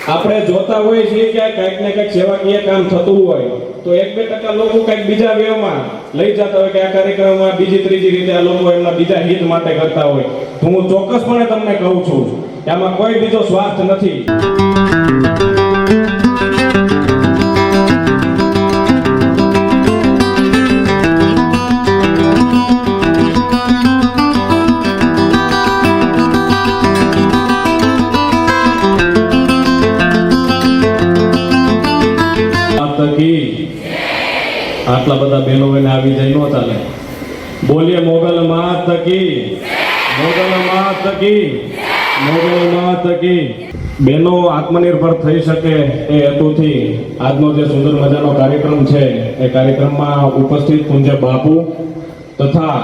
આપણે જોતા હોય છીએ કે કંઈક ને કંઈક સેવાકીય કામ થતું હોય તો 1-2% લોકો કંઈક બીજા વેવમાં લઈ જતા હોય કે આ કાર્યક્રમમાં બીજી ત્રીજી રીતે આ લોકો એમના બીજા હિત માટે કરતા હોય. તો હું ચોક્કસપણે તમને કહું છું કે આમાં કોઈ બીજો સ્વાર્થ નથી. આટલા બધા બહેનો એને આવી જાય નો ચાલે. બોલીએ મોગલ માત કી, મોગલ માત કી, મોગલ માત કી. બહેનો આત્મનિર્ભર થઈ શકે એ હેતુથી આજનો જે સુંદર મજાનો કાર્યક્રમ છે એ કાર્યક્રમમાં ઉપસ્થિત પૂજ્ય બાપુ તથા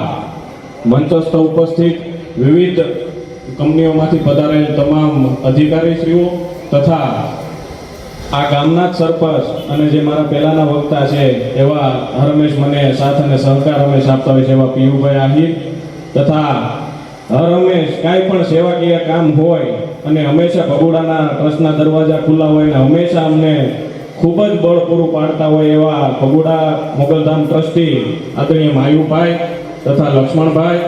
મંચસ્થ ઉપસ્થિત વિવિધ કંપનીઓમાંથી પધારેલ તમામ અધિકારીશ્રીઓ તથા આ ગામના જ સરપંચ અને જે મારા પહેલાના વક્તા છે એવા હરમેશ મને સાથ અને સહકાર હંમેશા આપતા હોય છે એવા પીયુભાઈ આહિર તથા હરમેશ કાંઈ પણ સેવાકીય કામ હોય અને હંમેશા ભગોડાના ટ્રસ્ટના દરવાજા ખુલ્લા હોય અને હંમેશા અમને ખૂબ જ બળ પૂરું પાડતા હોય એવા ભગોડા મોગલધામ ટ્રસ્ટી આદરણીય માયુભાઈ તથા લક્ષ્મણભાઈ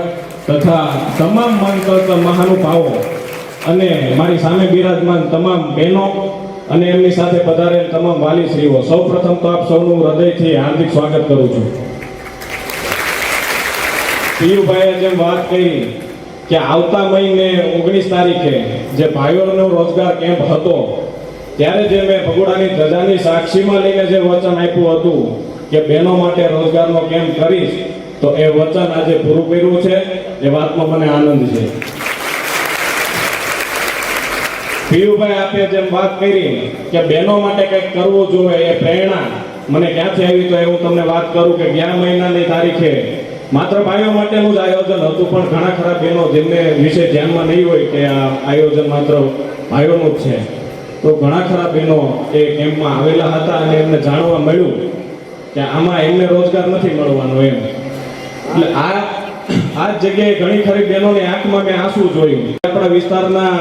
તથા તમામ મંચ મહાનુભાવો અને મારી સામે બિરાજમાન તમામ બહેનો અને એમની સાથે પધારેલ તમામ વાલીશ્રીઓ, સૌપ્રથમ તો આપ સૌનું હૃદયથી હાર્દિક સ્વાગત કરું છું. પીયુભાઈએ જેમ વાત કરી કે આવતા મહિને 19 તારીખે જે ભાઈઓનો રોજગાર કેમ્પ હતો ત્યારે જે મેં ભગોડાની ધજાની સાક્ષીમાં લઈને જે વચન આપ્યું હતું કે બહેનો માટે રોજગારનો કેમ્પ કરીશ, તો એ વચન આજે પૂરું કર્યું છે. એ વાતનો મને આનંદ છે. પીયુભાઈ આપે જેમ વાત કરી કે બહેનો માટે કંઈક કરવું જોઈએ, એ પ્રેરણા મને ક્યાંથી આવી તો એ હું તમને વાત કરું કે ગયા મહિનાની તારીખે માત્ર ભાઈઓ માટેનું જ આયોજન હતું, પણ ઘણા ખરા બહેનો જેમને વિશે ધ્યાનમાં નહીં હોય કે આ આયોજન માત્ર ભાઈઓનું જ છે, તો ઘણા ખરા બહેનો એ કેમ્પમાં આવેલા હતા અને એમને જાણવા મળ્યું કે આમાં એમને રોજગાર નથી મળવાનો એમ. એટલે આ જગ્યાએ ઘણી ખરી બહેનોની આંખમાં મેં આંસુ જોયું. આપણા વિસ્તારના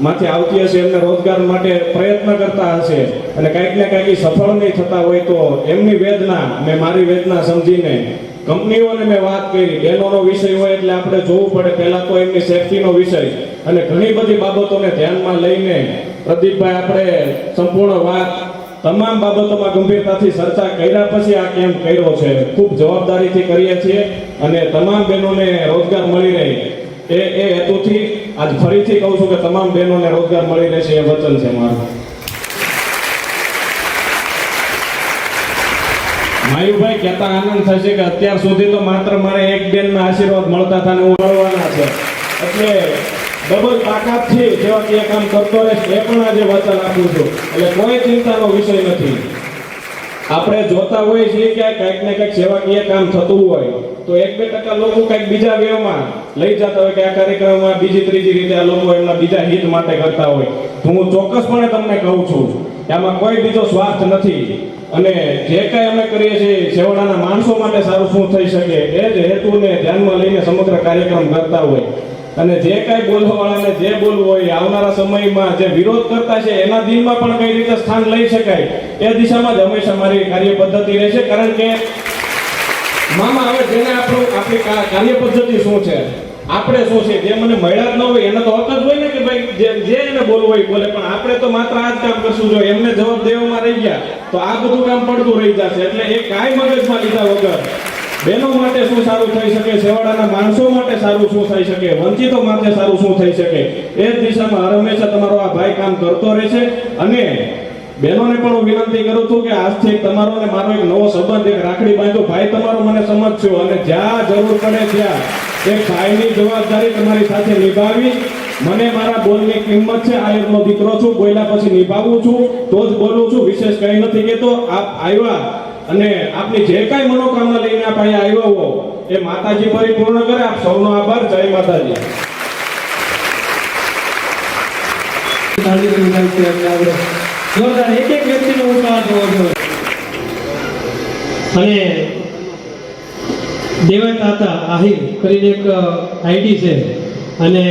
માંથી આવતી હશે, એમને રોજગાર માટે પ્રયત્ન કરતા હશે અને કંઈક ને કંઈક સફળ નહીં થતા હોય તો એમની વેદના મેં મારી વેદના સમજીને કંપનીઓને મેં વાત કરી. બહેનોનો વિષય હોય એટલે આપણે જોવું પડે પહેલા તો એમની સેફટીનો વિષય અને ઘણી બધી બાબતોને ધ્યાનમાં લઈને પ્રદીપભાઈ આપણે સંપૂર્ણ વાત તમામ બાબતોમાં ગંભીરતાથી ચર્ચા કર્યા પછી આ કેમ્પ કર્યો છે. ખૂબ જવાબદારીથી કરીએ છીએ અને તમામ બહેનોને રોજગાર મળી રહે એ હેતુથી આજ ફરીથી કહું છું કે તમામ બહેનોને રોજગાર મળી રહેશે એ વચન છે મારું. માયુભાઈ કહેતા આનંદ થશે કે અત્યાર સુધી તો માત્ર મારે એક બેનના આશીર્વાદ મળતા હતા ને હું મળવાના છે, એટલે ડબલ તાકાતથી સેવાકીય કામ કરતો રહેશ એ પણ આજે વચન આપું છું. એટલે કોઈ ચિંતાનો વિષય નથી. આપણે જોતા હોઈએ છીએ કે કંઈક ને કંઈક સેવાકીય કામ થતું હોય તો 1-2% લોકો કંઈક બીજા વેવમાં લઈ જતા હોય કે આ કાર્યક્રમમાં બીજી ત્રીજી રીતે આ લોકો એમના બીજા હિત માટે કરતા હોય. તો હું ચોક્કસપણે તમને કહું છું કે આમાં કોઈ બીજો સ્વાર્થ નથી અને જે કાંઈ અમે કરીએ છીએ સેવાડાના માણસો માટે સારું શું થઈ શકે એ જ હેતુને ધ્યાનમાં લઈને સમગ્ર કાર્યક્રમ કરતા હોય. અને જે કાંઈ બોલવાવાળાને જે બોલવું હોય આવનારા સમયમાં જે વિરોધ કરતા છે એના દિલમાં પણ કઈ રીતે સ્થાન લઈ શકાય એ દિશામાં જ હંમેશા મારી કાર્ય પદ્ધતિ રહેશે. કારણ કે મામા હવે જેને આપણી કાર્ય પદ્ધતિ શું છે, આપણે શું છે, જે મને મળ્યા જ ન હોય એને તો હક જ હોય ને કે ભાઈ જે એને બોલવું હોય બોલે, પણ આપણે તો માત્ર આ જ કામ કરશું. જો એમને જવાબ દેવામાં રહી ગયા તો આ બધું કામ પડતું રહી જશે. એટલે એ કાંઈ મગજમાં લીધા વગર બહેનો માટે શું સારું થઈ શકે, સેવાડાના માણસો માટે સારું શું થઈ શકે, વંચિતો માટે સારું શું થઈ શકે એ જ દિશામાં હંમેશા તમારો આ ભાઈ કામ કરતો રહેશે. અને બહેનોને પણ હું વિનંતી કરું છું કે આજથી તમારો અને મારો એક નવો સંબંધ, એક રાખડી બાંધો. ભાઈ તમારો મને સમજશો અને જ્યાં જરૂર પડે ત્યાં એક ભાઈની જવાબદારી તમારી સાથે નિભાવી. મને મારા બોલની કિંમત છે. આયરનો દીકરો છું, બોલ્યા પછી નિભાવું છું તો જ બોલું છું. વિશેષ કંઈ નથી કહેતો. આપ આવ્યા અને આપની જે કાંઈ મનોકામના લઈને આપ અહીંયા આવ્યા હો એ માતાજી પરિપૂર્ણ કરે. આપ સૌનો આભાર. જય માતાજી. જોરદાર એક વ્યક્તિનો ઉત્સાહ જોવો જોઈએ. અને દેવાતાતા આહિર કરીને એક આઈડી છે અને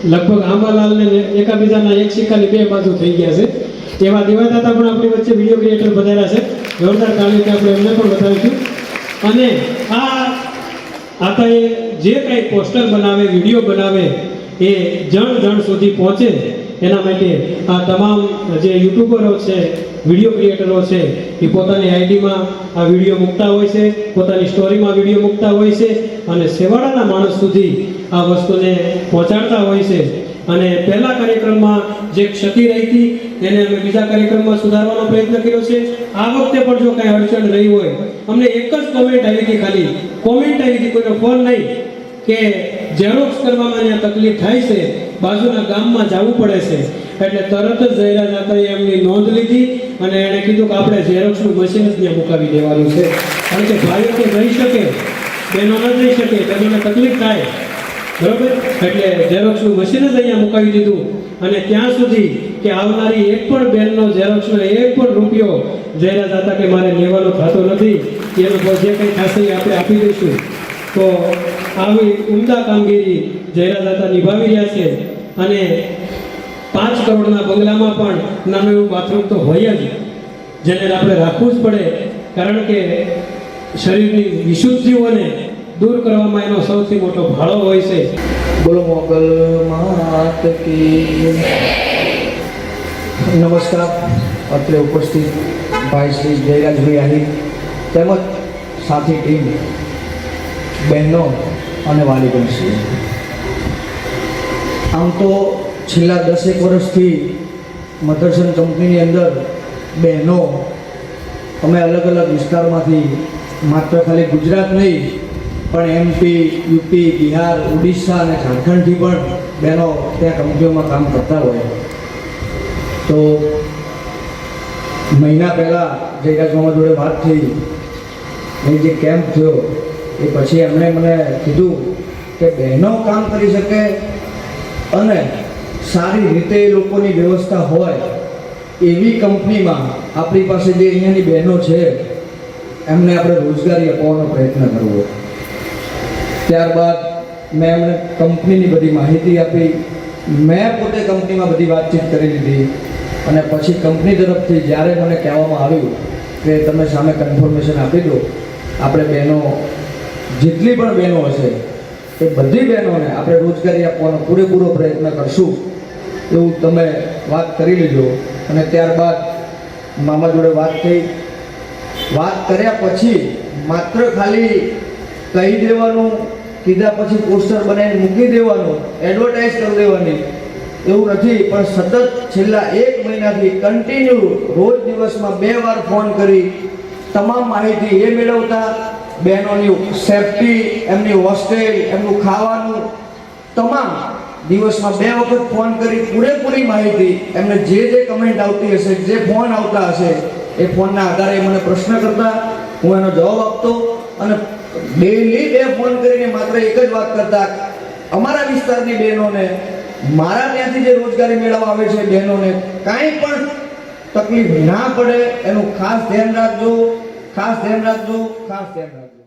લગભગ આંબાલાલ ને એકાબીજાના એક સિક્કાની બે બાજુ થઈ ગયા છે એવા દેવાદાતા પણ આપણી વચ્ચે વિડીયો ક્રિએટર બધારા છે. જોરદાર તાળીથી આપણે એમને પણ બતાવીશું. અને આતાએ જે કંઈ પોસ્ટર બનાવે, વિડીયો બનાવે એ જણ સુધી પહોંચે એના માટે આ તમામ જે યુટ્યુબરો છે, વિડીયો ક્રિએટરો છે, એ પોતાની આઈડીમાં આ વિડીયો મૂકતા હોય છે, પોતાની સ્ટોરીમાં વિડીયો મૂકતા હોય છે અને છેવાડાના માણસ સુધી આ વસ્તુને પહોંચાડતા હોય છે. અને પહેલા કાર્યક્રમમાં જે ક્ષતિ રહી હતી એને અમે બીજા કાર્યક્રમમાં સુધારવાનો પ્રયત્ન કર્યો છે. આ વખતે પણ જો કાંઈ અડચણ રહી હોય, અમને એક જ કોમેન્ટ આવી હતી, ખાલી કોમેન્ટ આવી હતી, કોઈનો ફોન નહીં, કે ઝેરોક્સ કરવામાં અહીંયા તકલીફ થાય છે, બાજુના ગામમાં જવું પડે છે. એટલે તરત જ જયરાજ આતાએ એમની નોંધ લીધી અને એણે કીધું કે આપણે ઝેરોક્સનું મશીન જ ત્યાં મુકાવી દેવાનું છે. કારણ કે ભાઈઓ તો જઈ શકે, બહેનો ન જઈ શકે, તેમને તકલીફ થાય, બરોબર. એટલે ઝેરોક્સનું મશીન જ અહીંયા મુકાવી દીધું. અને ત્યાં સુધી કે આવનારી એક પણ બહેનનો ઝેરોક્સનો એક પણ રૂપિયો જયરાજ આતા કે મારે લેવાનો થતો નથી, એનો જે કંઈ થશે એ આપણે આપી દઈશું. તો આવી ઉમદા કામગીરી જયરાજ આતા નિભાવી રહ્યા છે. અને 5 કરોડના બંગલામાં પણ નાનું એવું બાથરૂમ તો હોય જ, જેને આપણે રાખવું જ પડે, કારણ કે શરીરની વિશુદ્ધિઓને દૂર કરવામાં એનો સૌથી મોટો ફાળો હોય છે. બોલો મોગલ માત કી. નમસ્કાર. અત્રે ઉપસ્થિત ભાઈ શ્રી જયરાજભાઈ આહિર તેમજ સાથી ટીમ, બહેનો અને વાલીગણશ્રી. આમ તો છેલ્લા 10 વર્ષથી મધરસન કંપનીની અંદર બહેનો અમે અલગ અલગ વિસ્તારમાંથી, માત્ર ખાલી ગુજરાત નહીં પણ MP, UP, બિહાર, ઉડીસા અને ઝારખંડથી પણ બહેનો ત્યાં કંપનીઓમાં કામ કરતા હોય. તો મહિના પહેલાં જયરાજ મામા જોડે વાત થઈ, એ જે કેમ્પ થયો એ પછી એમણે મને કીધું કે બહેનો કામ કરી શકે અને સારી રીતે એ લોકોની વ્યવસ્થા હોય એવી કંપનીમાં આપણી પાસે જે અહીંયાની બહેનો છે એમને આપણે રોજગારી અપાવવાનો પ્રયત્ન કરવો. ત્યારબાદ મેં એમને કંપનીની બધી માહિતી આપી, મેં પોતે કંપનીમાં બધી વાતચીત કરી લીધી. અને પછી કંપની તરફથી જ્યારે મને કહેવામાં આવ્યું કે તમે સામે કન્ફર્મેશન આપી દો, આપણે બહેનો જેટલી પણ બહેનો હશે એ બધી બહેનોને આપણે રોજગારી આપવાનો પૂરેપૂરો પ્રયત્ન કરશું એવું તમે વાત કરી લેજો. અને ત્યારબાદ મામા જોડે વાત થઈ. વાત કર્યા પછી માત્ર ખાલી કહી દેવાનું, કીધા પછી પોસ્ટર બનાવીને મૂકી દેવાનું, એડવર્ટાઇઝ કરી દેવાની એવું નથી, પણ સતત છેલ્લા 1 મહિનાથી કન્ટિન્યુ રોજ દિવસમાં 2 વાર ફોન કરી તમામ માહિતી એ મેળવતા, બહેનોની સેફટી, એમની હોસ્ટેલ, એમનું ખાવાનું, તમામ દિવસમાં 2 વખત ફોન કરી પૂરેપૂરી માહિતી, એમને જે કમેન્ટ આવતી હશે, જે ફોન આવતા હશે એ ફોનના આધારે મને પ્રશ્ન કરતા, હું એનો જવાબ આપતો. અને ડેલી 2 ફોન કરીને માત્ર એક જ વાત કરતા, અમારા વિસ્તારની બહેનોને, મારા ત્યાંથી જે રોજગારી મેળવવા આવે છે બહેનોને કાંઈ પણ તકલીફ ના પડે એનું ખાસ ધ્યાન રાખજો, ખાસ ધ્યાન રાખજો, ખાસ ધ્યાન રાખજો.